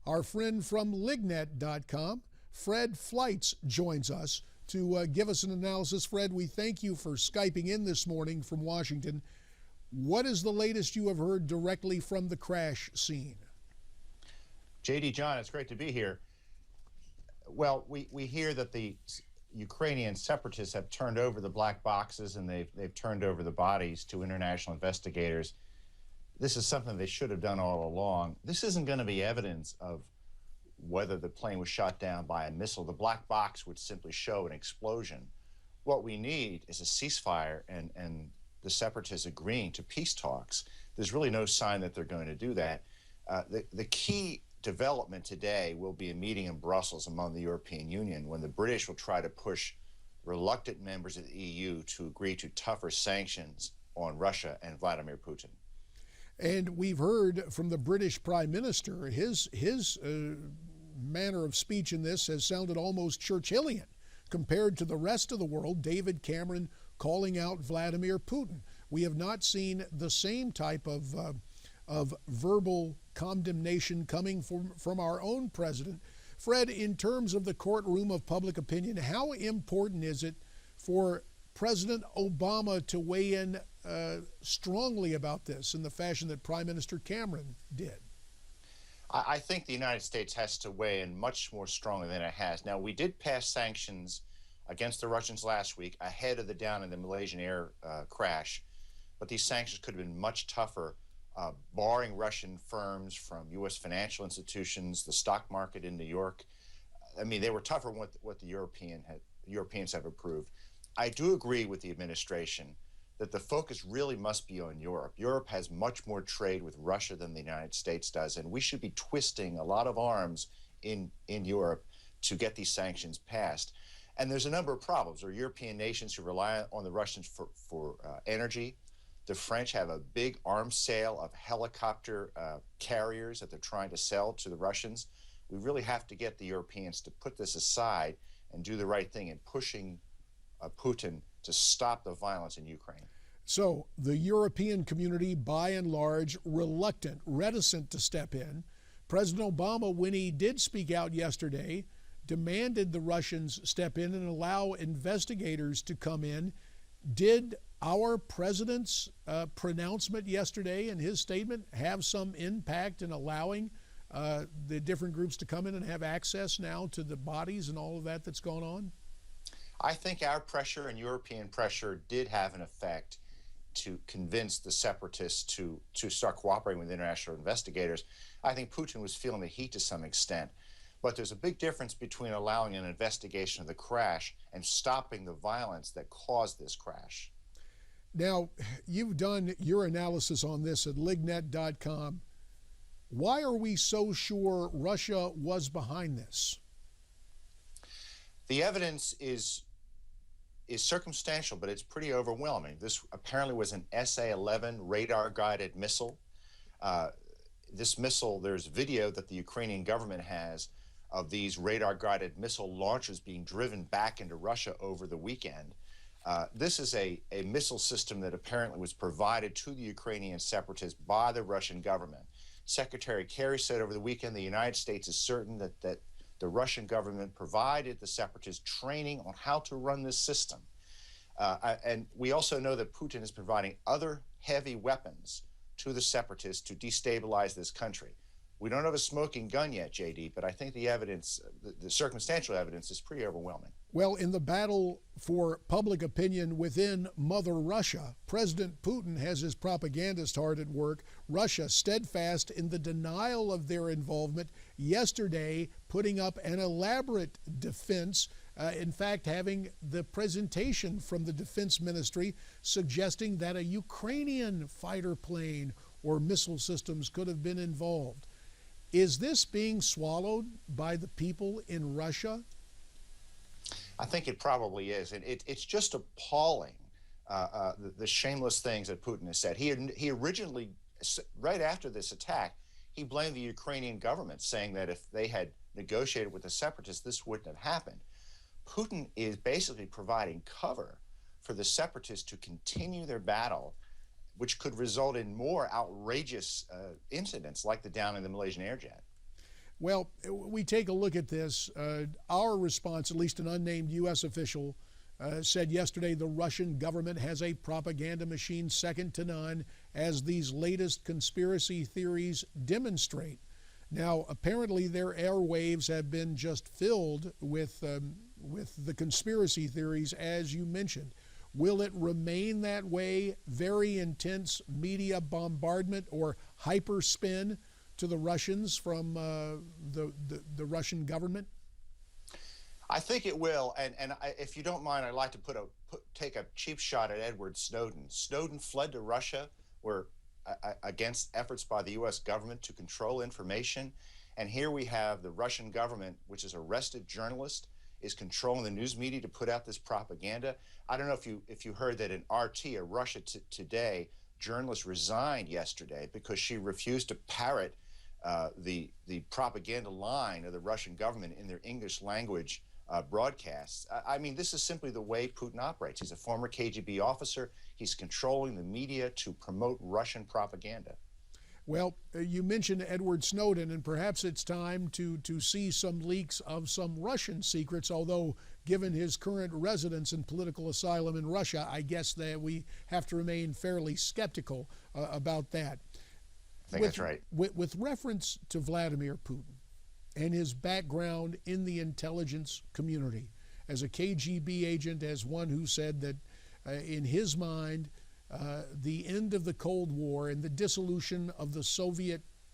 Our friend from Lignet.com, Fred Fleitz, joins us to give us an analysis. Fred, we thank you for Skyping in this morning from Washington. What is the latest you have heard directly from the crash scene? J.D. John, it's great to be here. Well, we hear that the Ukrainian separatists have turned over the black boxes and they've turned over the bodies to international investigators. This is something they should have done all along. This isn't going to be evidence of whether the plane was shot down by a missile. The black box would simply show an explosion. What we need is a ceasefire and the separatists agreeing to peace talks. There's really no sign that they're going to do that. The key development today will be a meeting in Brussels among the European Union when the British will try to push reluctant members of the EU to agree to tougher sanctions on Russia and Vladimir Putin. And we've heard from the British Prime Minister, his manner of speech in this has sounded almost Churchillian compared to the rest of the world. David Cameron calling out Vladimir Putin. We have not seen the same type of verbal condemnation coming from our own president. Fred, in terms of the courtroom of public opinion, how important is it for President Obama to weigh in strongly about this in the fashion that Prime Minister Cameron did? I think the United States has to weigh in much more strongly than it has. Now, we did pass sanctions against the Russians last week ahead of the down in the Malaysian air crash, but these sanctions could have been much tougher, barring Russian firms from U.S. financial institutions, the stock market in New York. I mean, they were tougher than what the Europeans have approved. I do agree with the administration that the focus really must be on Europe. Europe has much more trade with Russia than the United States does, and we should be twisting a lot of arms in Europe to get these sanctions passed. And there's a number of problems. There are European nations who rely on the Russians for energy. The French have a big arms sale of helicopter carriers that they're trying to sell to the Russians. We really have to get the Europeans to put this aside and do the right thing in pushing Putin to stop the violence in Ukraine. So the European community, by and large, reticent to step in. President Obama, when he did speak out yesterday, demanded the Russians step in and allow investigators to come in. Did our president's pronouncement yesterday and his statement have some impact in allowing the different groups to come in and have access now to the bodies and all of that that's going on? I think our pressure and European pressure did have an effect to convince the separatists to start cooperating with international investigators. I think Putin was feeling the heat to some extent. But there's a big difference between allowing an investigation of the crash and stopping the violence that caused this crash. Now, you've done your analysis on this at Lignet.com. Why are we so sure Russia was behind this? The evidence is circumstantial, but it's pretty overwhelming. This apparently was an SA-11 radar-guided missile. This missile, there's video that the Ukrainian government has of these radar-guided missile launchers being driven back into Russia over the weekend. This is a missile system that apparently was provided to the Ukrainian separatists by the Russian government. Secretary Kerry said over the weekend the United States is certain that the Russian government provided the separatists training on how to run this system. And we also know that Putin is providing other heavy weapons to the separatists to destabilize this country. We don't have a smoking gun yet, JD, but I think the evidence, the circumstantial evidence, is pretty overwhelming. Well, in the battle for public opinion within Mother Russia, President Putin has his propagandist hard at work. Russia steadfast in the denial of their involvement. Yesterday, putting up an elaborate defense. In fact, having the presentation from the Defense Ministry suggesting that a Ukrainian fighter plane or missile systems could have been involved. Is this being swallowed by the people in Russia? I think it probably is. And it's just appalling, the shameless things that Putin has said. He originally, right after this attack, he blamed the Ukrainian government, saying that if they had negotiated with the separatists, this wouldn't have happened. Putin is basically providing cover for the separatists to continue their battle, which could result in more outrageous incidents like the down in the Malaysian air jet. Well, we take a look at this. Our response, at least an unnamed U.S. official, said yesterday the Russian government has a propaganda machine second to none, as these latest conspiracy theories demonstrate. Now, apparently, their airwaves have been just filled with the conspiracy theories, as you mentioned. Will it remain that way? Very intense media bombardment or hyperspin to the Russians from the Russian government? I think it will, and if you don't mind, I'd like to take a cheap shot at Edward Snowden. Snowden fled to Russia, where against efforts by the U.S. government to control information, and here we have the Russian government, which has arrested journalists, is controlling the news media to put out this propaganda. I don't know if you heard that in RT, or Russia Today, journalist resigned yesterday because she refused to parrot the propaganda line of the Russian government in their English language broadcasts. I mean, this is simply the way Putin operates. He's a former KGB officer. He's controlling the media to promote Russian propaganda. Well, you mentioned Edward Snowden, and perhaps it's time to see some leaks of some Russian secrets, although given his current residence and political asylum in Russia, I guess that we have to remain fairly skeptical about that. I think that's right. With reference to Vladimir Putin and his background in the intelligence community, as a KGB agent, as one who said that in his mind, the end of the Cold War and the dissolution of the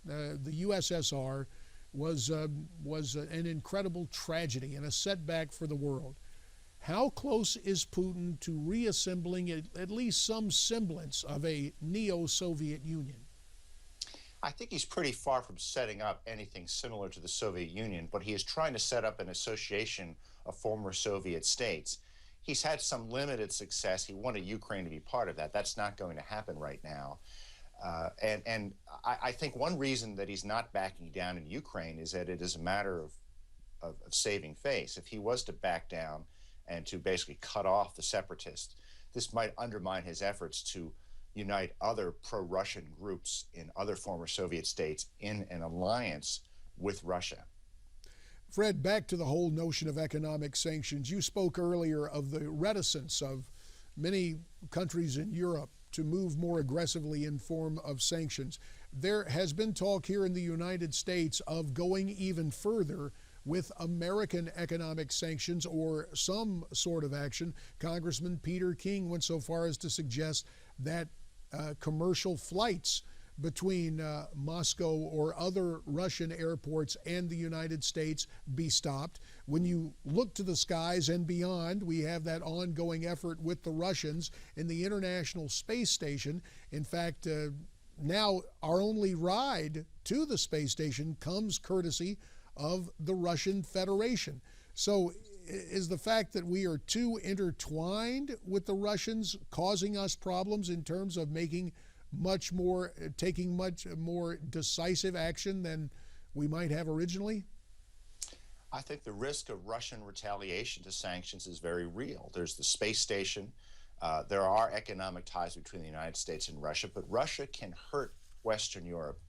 USSR was an incredible tragedy and a setback for the world. How close is Putin to reassembling at least some semblance of a neo-Soviet Union? I think he's pretty far from setting up anything similar to the Soviet Union, but he is trying to set up an association of former Soviet states. He's had some limited success. He wanted Ukraine to be part of that. That's not going to happen right now. And I think one reason that he's not backing down in Ukraine is that it is a matter of saving face. If he was to back down and to basically cut off the separatists, this might undermine his efforts to unite other pro-Russian groups in other former Soviet states in an alliance with Russia. Fred, back to the whole notion of economic sanctions. You spoke earlier of the reticence of many countries in Europe to move more aggressively in form of sanctions. There has been talk here in the United States of going even further with American economic sanctions or some sort of action. Congressman Peter King went so far as to suggest that commercial flights between Moscow or other Russian airports and the United States be stopped. When you look to the skies and beyond, we have that ongoing effort with the Russians in the International Space Station. In fact, now our only ride to the space station comes courtesy of the Russian Federation. So is the fact that we are too intertwined with the Russians causing us problems in terms of taking much more decisive action than we might have originally? I think the risk of Russian retaliation to sanctions is very real. There's the space station. There are economic ties between the United States and Russia, but Russia can hurt Western Europe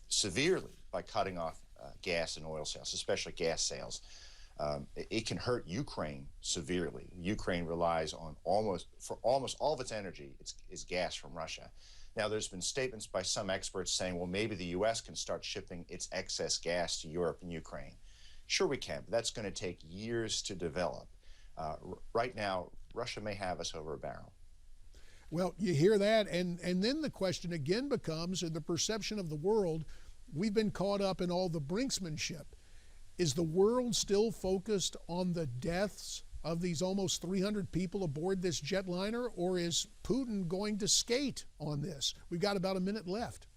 severely by cutting off gas and oil sales, especially gas sales. It can hurt Ukraine severely. Ukraine relies on almost all of its energy is gas from Russia. Now, there's been statements by some experts saying, well, maybe the U.S. can start shipping its excess gas to Europe and Ukraine. Sure, we can, but that's going to take years to develop. Right now, Russia may have us over a barrel. Well, you hear that, and then the question again becomes, in the perception of the world, we've been caught up in all the brinksmanship. Is the world still focused on the deaths of these almost 300 people aboard this jetliner, or is Putin going to skate on this? We've got about a minute left.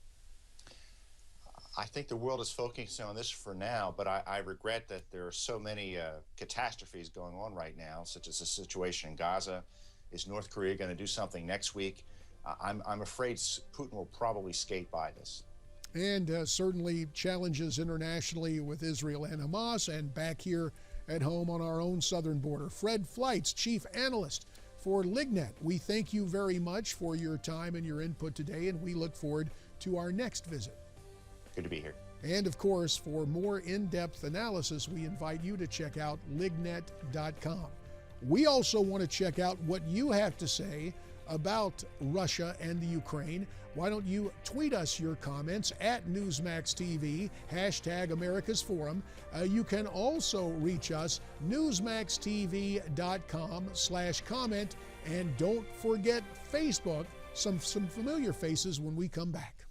I think the world is focusing on this for now, but I regret that there are so many catastrophes going on right now, such as the situation in Gaza. Is North Korea going to do something next week? I'm afraid Putin will probably skate by this. And certainly challenges internationally with Israel and Hamas, and back here at home on our own southern border. Fred Fleitz, Chief Analyst for Lignet. We thank you very much for your time and your input today, and we look forward to our next visit. Good to be here. And of course, for more in-depth analysis, we invite you to check out lignet.com. We also want to check out what you have to say about Russia and the Ukraine. Why don't you tweet us your comments at Newsmax TV, hashtag America's Forum. You can also reach us, newsmaxtv.com/comment. And don't forget Facebook, some familiar faces when we come back.